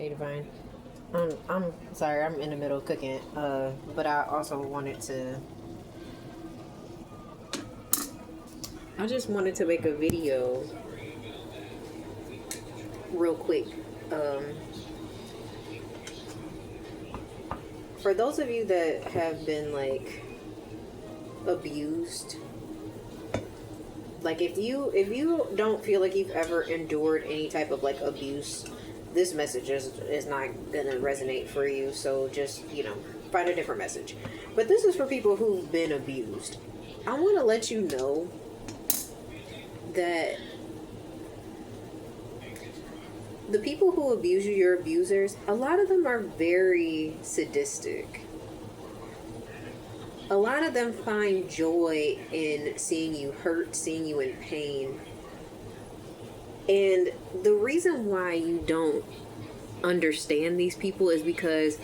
Hey, Divine. I'm sorry, I'm in the middle of cooking. But I also wanted to. I just wanted to make a video real quick. Um, for those of you that have been like abused, like if you don't feel like you've ever endured any type of like abuse, this message is not gonna resonate for you. So just, find a different message. But this is for people who've been abused. I want to let you know that the people who abuse you, your abusers, a lot of them are very sadistic. A lot of them find joy in seeing you hurt, seeing you in pain. And the reason why you don't understand these people is because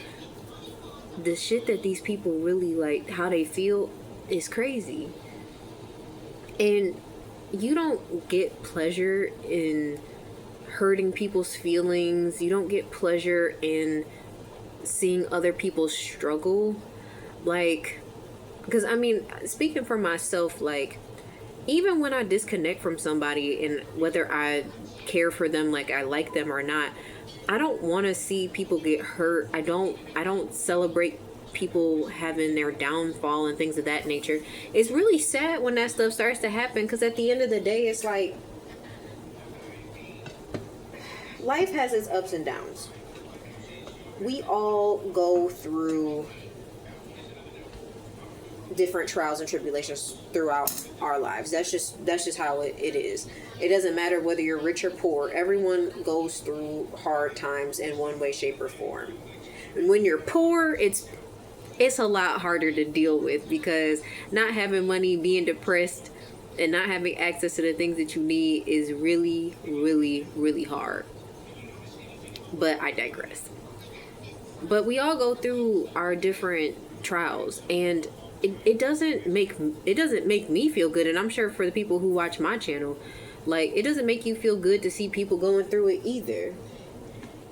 the shit that these people really like, how they feel, is crazy. And you don't get pleasure in hurting people's feelings. You don't get pleasure in seeing other people struggle. Like, because I mean, speaking for myself, like, even when I disconnect from somebody, and whether I care for them, like I like them or not, I don't want to see people get hurt. I don't celebrate people having their downfall and things of that nature. It's really sad when that stuff starts to happen, because at the end of the day, it's like life has its ups and downs. We all go through different trials and tribulations throughout our lives. That's just how it is. It doesn't matter whether you're rich or poor. Everyone goes through hard times in one way, shape, or form. And when you're poor, it's a lot harder to deal with, because not having money, being depressed, and not having access to the things that you need is really, really, really hard. But I digress. But we all go through our different trials, and it doesn't make me feel good. And I'm sure for the people who watch my channel, like, it doesn't make you feel good to see people going through it either.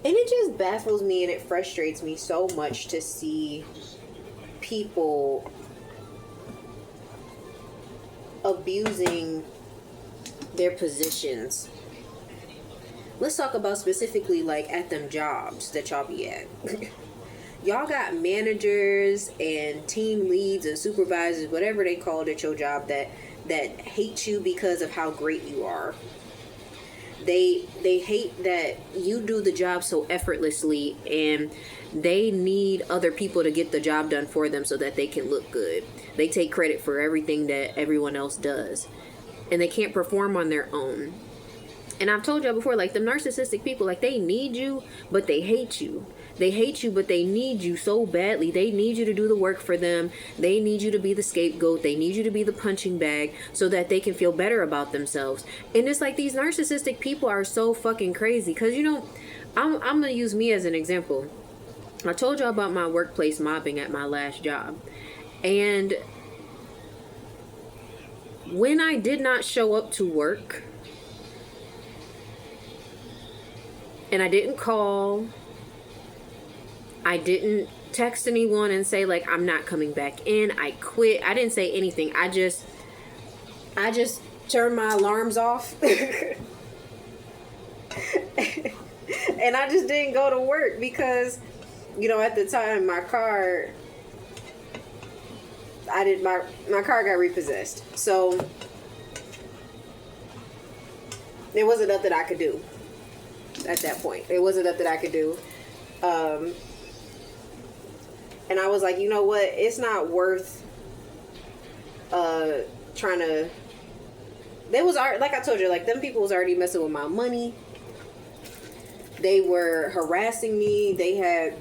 And it just baffles me and it frustrates me so much to see people abusing their positions. Let's talk about specifically, like, at them jobs that y'all be at. Y'all got managers and team leads and supervisors, whatever they call it at your job, that hate you because of how great you are. They hate that you do the job so effortlessly, and they need other people to get the job done for them so that they can look good. They take credit for everything that everyone else does, and they can't perform on their own. And I've told y'all before, like, the narcissistic people, like, they need you, but they hate you. They hate you, but they need you so badly. They need you to do the work for them. They need you to be the scapegoat. They need you to be the punching bag so that they can feel better about themselves. And it's like, these narcissistic people are so fucking crazy. Because, I'm going to use me as an example. I told y'all about my workplace mobbing at my last job. And when I did not show up to work, and I didn't call, I didn't text anyone and say, like, I'm not coming back in, I quit. I didn't say anything. I just turned my alarms off. And I just didn't go to work because, at the time my car got repossessed. So there wasn't nothing I could do at that point. There wasn't nothing I could do. And I was like, you know what? It's not worth trying to. They was already, like I told you, like, them people was already messing with my money. They were harassing me. They had,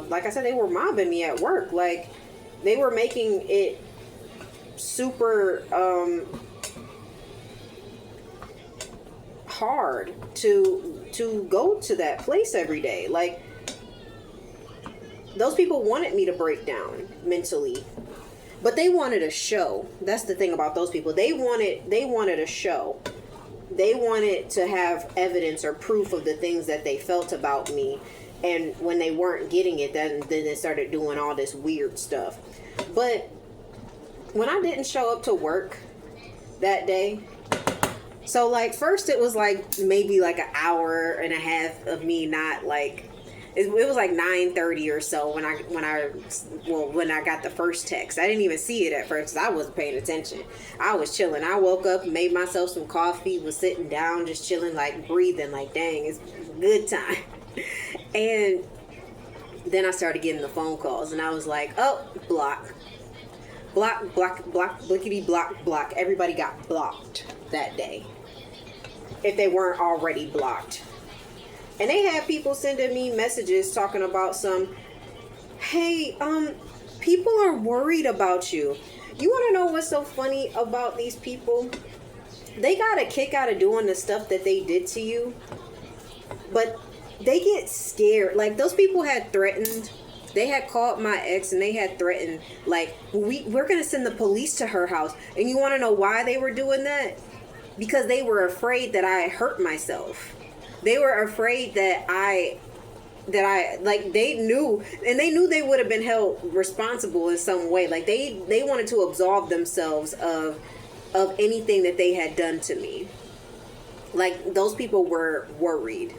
like I said, they were mobbing me at work. Like, they were making it super hard to go to that place every day. Like, those people wanted me to break down mentally, but they wanted a show. That's the thing about those people. They wanted a show. They wanted to have evidence or proof of the things that they felt about me, And when they weren't getting it, then they started doing all this weird stuff. But when I didn't show up to work that day, so like first it was like maybe like an hour and a half of me not like, it was like 9:30 or so when I got the first text. I didn't even see it at first 'cause I wasn't paying attention. I was chilling. I woke up, made myself some coffee, was sitting down, just chilling, like breathing, like dang, it's a good time. And then I started getting the phone calls, and I was like, oh, block, blickety block. Everybody got blocked that day if they weren't already blocked. And they had people sending me messages talking about hey, people are worried about you. You want to know what's so funny about these people? They got a kick out of doing the stuff that they did to you, but they get scared. Like, those people had threatened. They had called my ex and they had threatened, like, we're going to send the police to her house. And you want to know why they were doing that? Because they were afraid that I hurt myself. They were afraid that I like, they knew they would have been held responsible in some way. Like, they wanted to absolve themselves of anything that they had done to me. Like, those people were worried.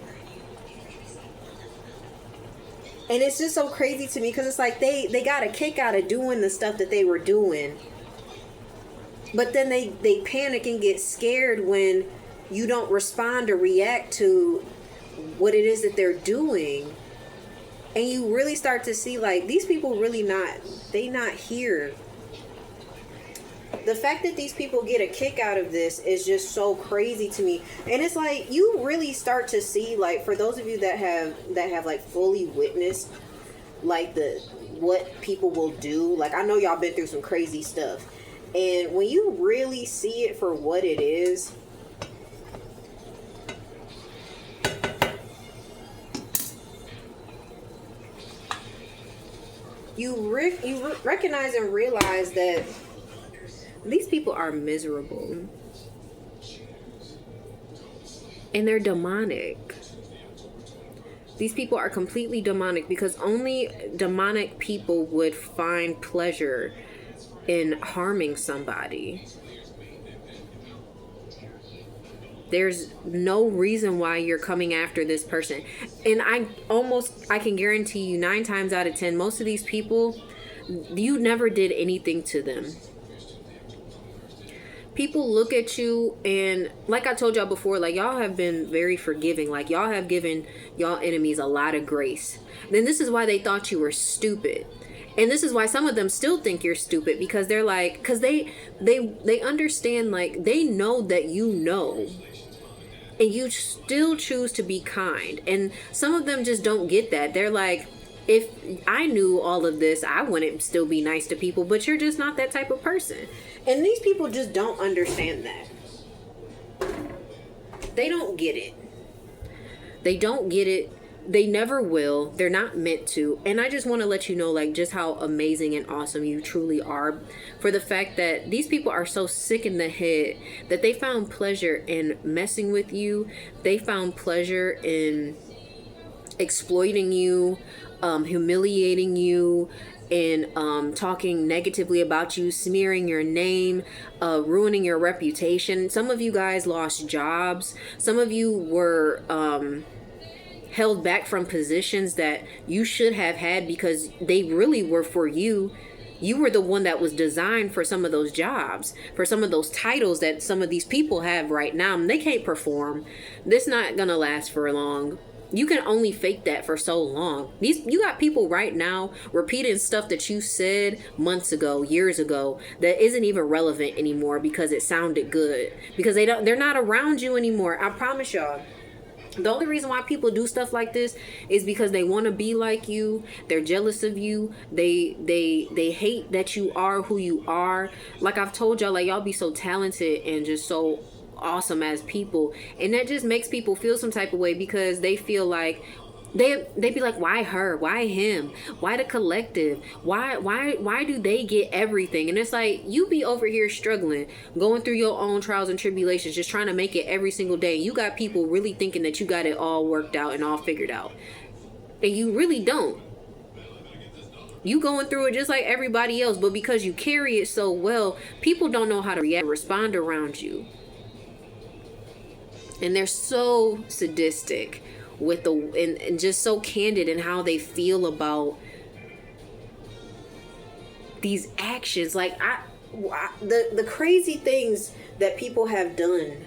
And it's just so crazy to me because it's like they got a kick out of doing the stuff that they were doing. But then they panic and get scared when you don't respond or react to what it is that they're doing. And you really start to see, like, these people really not here. The fact that these people get a kick out of this is just so crazy to me. And it's like, you really start to see, like, for those of you that have like fully witnessed like what people will do. Like, I know y'all been through some crazy stuff. And when you really see it for what it is, you recognize and realize that these people are miserable. And they're demonic. These people are completely demonic, because only demonic people would find pleasure in harming somebody. There's no reason why you're coming after this person. And I can guarantee you 9 times out of 10, most of these people, you never did anything to them. People look at you, and like I told y'all before, like, y'all have been very forgiving. Like, y'all have given y'all enemies a lot of grace. Then this is why they thought you were stupid. And this is why some of them still think you're stupid, because they're like, because they understand, like, they know that you know, and you still choose to be kind. And some of them just don't get that. They're like, if I knew all of this, I wouldn't still be nice to people, but you're just not that type of person. And these people just don't understand that. They don't get it. They don't get it. They never will. They're not meant to. And I just want to let you know, like, just how amazing and awesome you truly are, for the fact that these people are so sick in the head that they found pleasure in messing with you. They found pleasure in exploiting you, humiliating you, and talking negatively about you, smearing your name, ruining your reputation. Some of you guys lost jobs. Some of you were held back from positions that you should have had because they really were for you. You were the one that was designed for some of those jobs, for some of those titles that some of these people have right now. And they can't perform. This not gonna last for long. You can only fake that for so long. You got people right now repeating stuff that you said months ago, years ago, that isn't even relevant anymore because it sounded good. Because they're not around you anymore. I promise y'all. The only reason why people do stuff like this is because they want to be like you. They're jealous of you. They hate that you are who you are. Like I've told y'all, like, y'all be so talented and just so awesome as people, and that just makes people feel some type of way, because they feel like they be like, why her, why him, why the collective, why do they get everything? And it's like, you be over here struggling, going through your own trials and tribulations, just trying to make it every single day. You got people really thinking that you got it all worked out and all figured out. And you really don't. You going through it just like everybody else, but because you carry it so well, people don't know how to react, respond around you. And they're so sadistic with and just so candid in how they feel about these actions. Like the crazy things that people have done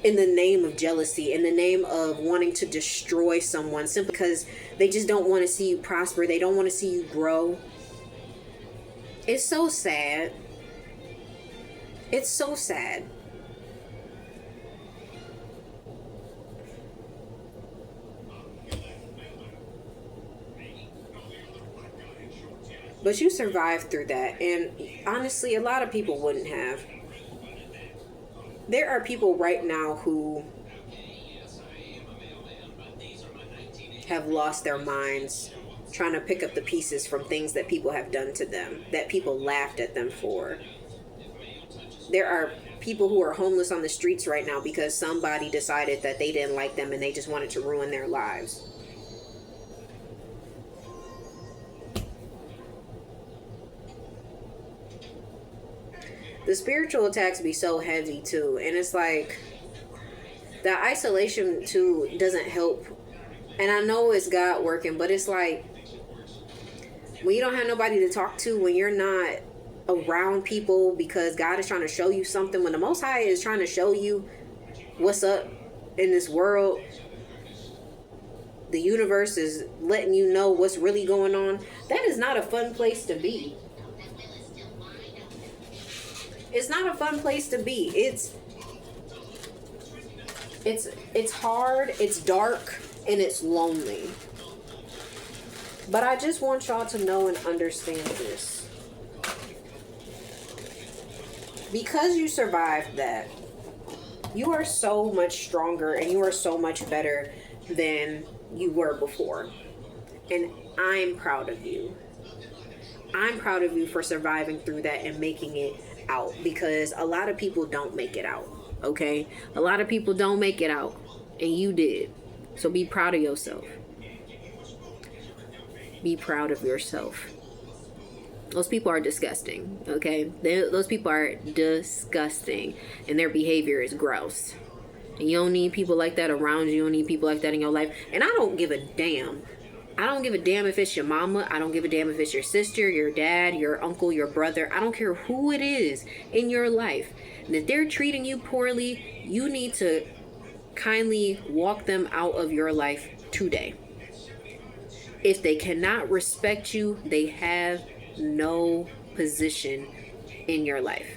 in the name of jealousy, in the name of wanting to destroy someone simply because they just don't want to see you prosper. They don't want to see you grow. It's so sad. It's so sad. But you survived through that. And honestly, a lot of people wouldn't have. There are people right now who have lost their minds trying to pick up the pieces from things that people have done to them, that people laughed at them for. There are people who are homeless on the streets right now because somebody decided that they didn't like them and they just wanted to ruin their lives. The spiritual attacks be so heavy too, and it's like the isolation too doesn't help. And I know it's God working, but it's like when you don't have nobody to talk to, when you're not around people because God is trying to show you something, when the Most High is trying to show you what's up in this world, the universe is letting you know what's really going on. That is not a fun place to be. It's not a fun place to be. It's hard, it's dark, and it's lonely. But I just want y'all to know and understand this. Because you survived that, you are so much stronger and you are so much better than you were before. And I'm proud of you. I'm proud of you for surviving through that and making it out, because a lot of people don't make it out. Okay, a lot of people don't make it out, and you did. So be proud of yourself. Be proud of yourself. Those people are disgusting. Okay, those people are disgusting, and their behavior is gross. And you don't need people like that around you. You don't need people like that in your life. And I don't give a damn. I don't give a damn if it's your mama. I don't give a damn if it's your sister, your dad, your uncle, your brother. I don't care who it is in your life. And if they're treating you poorly, you need to kindly walk them out of your life today. If they cannot respect you, they have no position in your life.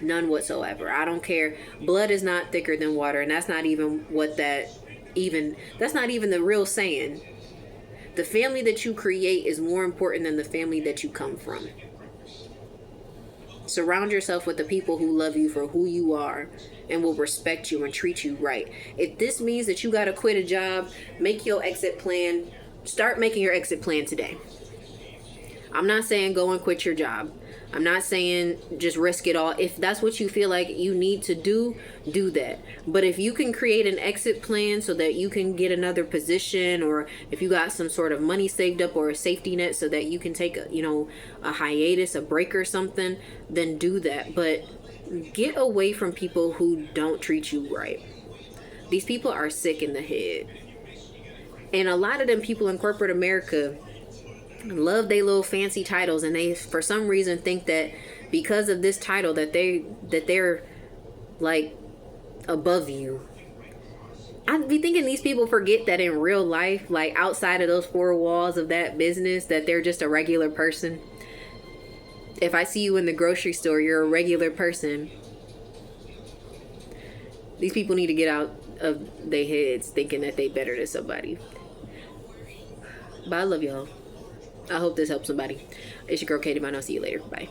None whatsoever. I don't care. Blood is not thicker than water. And that's not even that's not even the real saying. The family that you create is more important than the family that you come from. Surround yourself with the people who love you for who you are and will respect you and treat you right. If this means that you got to quit a job, make your exit plan. Start making your exit plan today. I'm not saying go and quit your job. I'm not saying just risk it all. If that's what you feel like you need to do, do that. But if you can create an exit plan so that you can get another position, or if you got some sort of money saved up or a safety net so that you can take a hiatus, a break or something, then do that. But get away from people who don't treat you right. These people are sick in the head. And a lot of them people in corporate America love their little fancy titles, and they for some reason think that because of this title that they're like above you. I be thinking these people forget that in real life, like outside of those four walls of that business, that they're just a regular person. If I see you in the grocery store, you're a regular person. These people need to get out of their heads thinking that they better than somebody. But I love y'all. I hope this helps somebody. It's your girl Katie. I'll see you later. Bye.